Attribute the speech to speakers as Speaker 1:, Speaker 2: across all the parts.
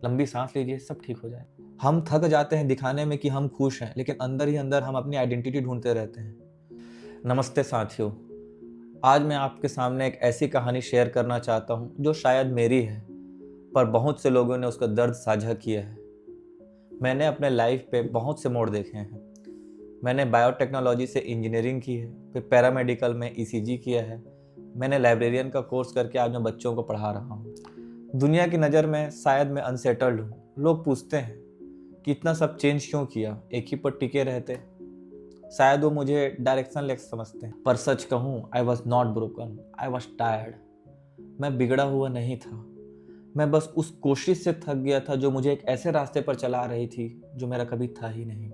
Speaker 1: लंबी सांस लीजिए, सब ठीक हो जाए। हम थक जाते हैं दिखाने में कि हम खुश हैं, लेकिन अंदर ही अंदर हम अपनी आइडेंटिटी ढूंढते रहते हैं। नमस्ते साथियों, आज मैं आपके सामने एक ऐसी कहानी शेयर करना चाहता हूँ जो शायद मेरी है, पर बहुत से लोगों ने उसका दर्द साझा किया है। मैंने अपने लाइफ पे बहुत से मोड़ देखे हैं। मैंने बायोटेक्नोलॉजी से इंजीनियरिंग की है, फिर पैरामेडिकल में ईसीजी किया है। मैंने लाइब्रेरियन का कोर्स करके आज मैं बच्चों को पढ़ा रहा हूँ। दुनिया की नज़र में शायद मैं अनसेटल्ड हूँ। लोग पूछते हैं कि इतना सब चेंज क्यों किया, एक ही पर टिके रहते। शायद वो मुझे डायरेक्शन लेस समझते हैं, पर सच कहूँ, I was not broken, I was tired. मैं बिगड़ा हुआ नहीं था, मैं बस उस कोशिश से थक गया था जो मुझे एक ऐसे रास्ते पर चला रही थी जो मेरा कभी था ही नहीं।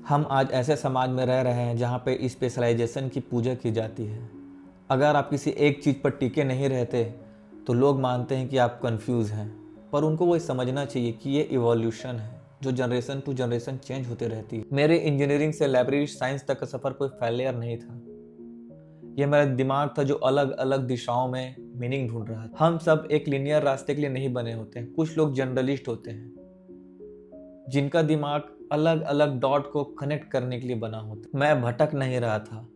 Speaker 1: हम आज ऐसे समाज में रह रहे हैं जहाँ पे स्पेशलाइजेशन की पूजा की जाती है। अगर आप किसी एक चीज़ पर टिके नहीं रहते तो लोग मानते हैं कि आप कंफ्यूज हैं, पर उनको वो समझना चाहिए कि ये इवोल्यूशन है जो जनरेशन टू जनरेशन चेंज होते रहती है। मेरे इंजीनियरिंग से लाइब्रेरी साइंस तक का सफ़र कोई फेलियर नहीं था। ये मेरा दिमाग था जो अलग अलग दिशाओं में मीनिंग ढूंढ रहा था। हम सब एक लिनियर रास्ते के लिए नहीं बने होते हैं। कुछ लोग जनरलिस्ट होते हैं जिनका दिमाग अलग अलग डॉट को कनेक्ट करने के लिए बना होता। मैं भटक नहीं रहा था,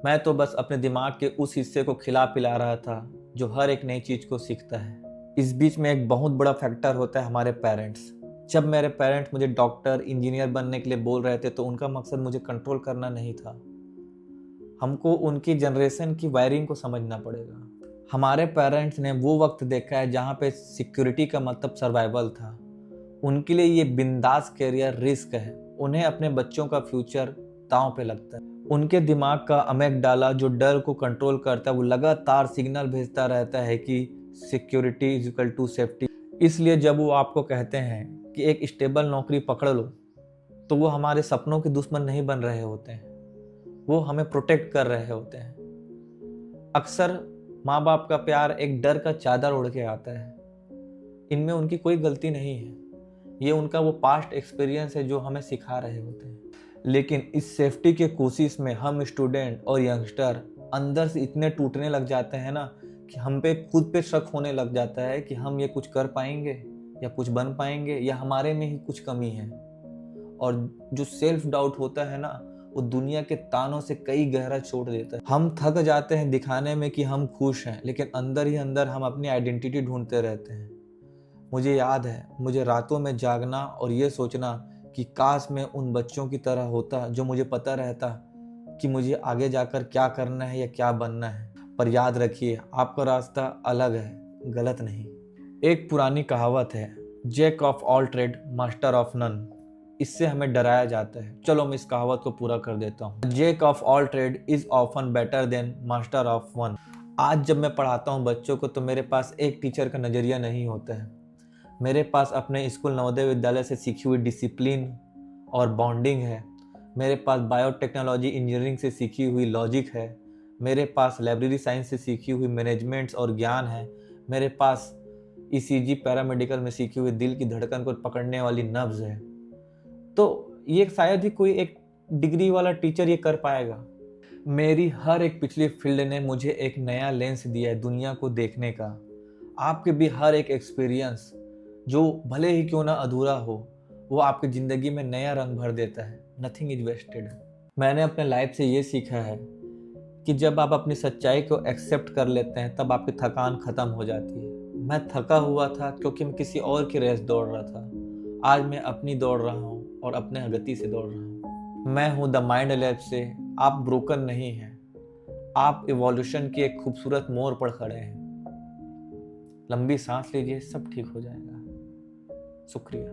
Speaker 1: मैं तो बस अपने दिमाग के उस हिस्से को खिला पिला रहा था जो हर एक नई चीज को सीखता है। इस बीच में एक बहुत बड़ा फैक्टर होता है हमारे पेरेंट्स। जब मेरे पेरेंट्स मुझे डॉक्टर इंजीनियर बनने के लिए बोल रहे थे तो उनका मकसद मुझे कंट्रोल करना नहीं था। हमको उनकी जनरेशन की वायरिंग को समझना पड़ेगा। हमारे पेरेंट्स ने वो वक्त देखा है जहाँ पे सिक्योरिटी का मतलब सर्वाइवल था। उनके लिए ये बिंदास कैरियर रिस्क है। उन्हें अपने बच्चों का फ्यूचर दांव पे लगता है। उनके दिमाग का अमेगडाला जो डर को कंट्रोल करता है वो लगातार सिग्नल भेजता रहता है कि security is equal to safety. इसलिए जब वो आपको कहते हैं कि एक स्टेबल नौकरी पकड़ लो, तो वो हमारे सपनों के दुश्मन नहीं बन रहे होते हैं, वो हमें प्रोटेक्ट कर रहे होते हैं। अक्सर माँ बाप का प्यार एक डर का चादर ओढ़ के आता है। इनमें उनकी कोई गलती नहीं है, ये उनका वो पास्ट एक्सपीरियंस है जो हमें सिखा रहे होते हैं। लेकिन इस सेफ्टी के कोशिश में हम स्टूडेंट और यंगस्टर अंदर से इतने टूटने लग जाते हैं ना कि हम पे खुद पे शक होने लग जाता है कि हम ये कुछ कर पाएंगे या कुछ बन पाएंगे या हमारे में ही कुछ कमी है। और जो सेल्फ डाउट होता है ना, वो दुनिया के तानों से कई गहरा चोट देता है। हम थक जाते हैं दिखाने में कि हम खुश हैं, लेकिन अंदर ही अंदर हम अपनी आइडेंटिटी ढूंढते रहते हैं। मुझे याद है, मुझे रातों में जागना और ये सोचना कि काश मैं उन बच्चों की तरह होता जो मुझे पता रहता कि मुझे आगे जाकर क्या करना है या क्या बनना है। पर याद रखिए, आपका रास्ता अलग है, गलत नहीं। एक पुरानी कहावत है, jack of all trade master of none. इससे हमें डराया जाता है। चलो मैं इस कहावत को पूरा कर देता हूँ। Jack of all trade is often better than master of one. आज जब मैं पढ़ाता हूँ बच्चों को तो मेरे पास एक टीचर का नज़रिया नहीं होता है। मेरे पास अपने स्कूल नवोदय विद्यालय से सीखी हुई डिसिप्लिन और बॉन्डिंग है। मेरे पास बायोटेक्नोलॉजी इंजीनियरिंग से सीखी हुई लॉजिक है। मेरे पास लाइब्रेरी साइंस से सीखी हुई मैनेजमेंट्स और ज्ञान है। मेरे पास ईसीजी पैरामेडिकल में सीखी हुई दिल की धड़कन को पकड़ने वाली नब्ज है। तो ये शायद ही कोई एक डिग्री वाला टीचर ये कर पाएगा। मेरी हर एक पिछली फील्ड ने मुझे एक नया लेंस दिया है दुनिया को देखने का। आपके भी हर एक एक्सपीरियंस, जो भले ही क्यों ना अधूरा हो, वो आपकी ज़िंदगी में नया रंग भर देता है। Nothing is wasted. मैंने अपने लाइफ से ये सीखा है कि जब आप अपनी सच्चाई को एक्सेप्ट कर लेते हैं तब आपकी थकान ख़त्म हो जाती है। मैं थका हुआ था क्योंकि मैं किसी और की रेस दौड़ रहा था। आज मैं अपनी दौड़ रहा हूँ और अपने गति से दौड़ रहा हूँ। मैं हूँ द माइंड लैब से। आप ब्रोकन नहीं हैं, आप इवोल्यूशन की एक खूबसूरत मोड़ पर खड़े हैं। लंबी सांस लीजिए, सब ठीक हो जाएगा। शुक्रिया।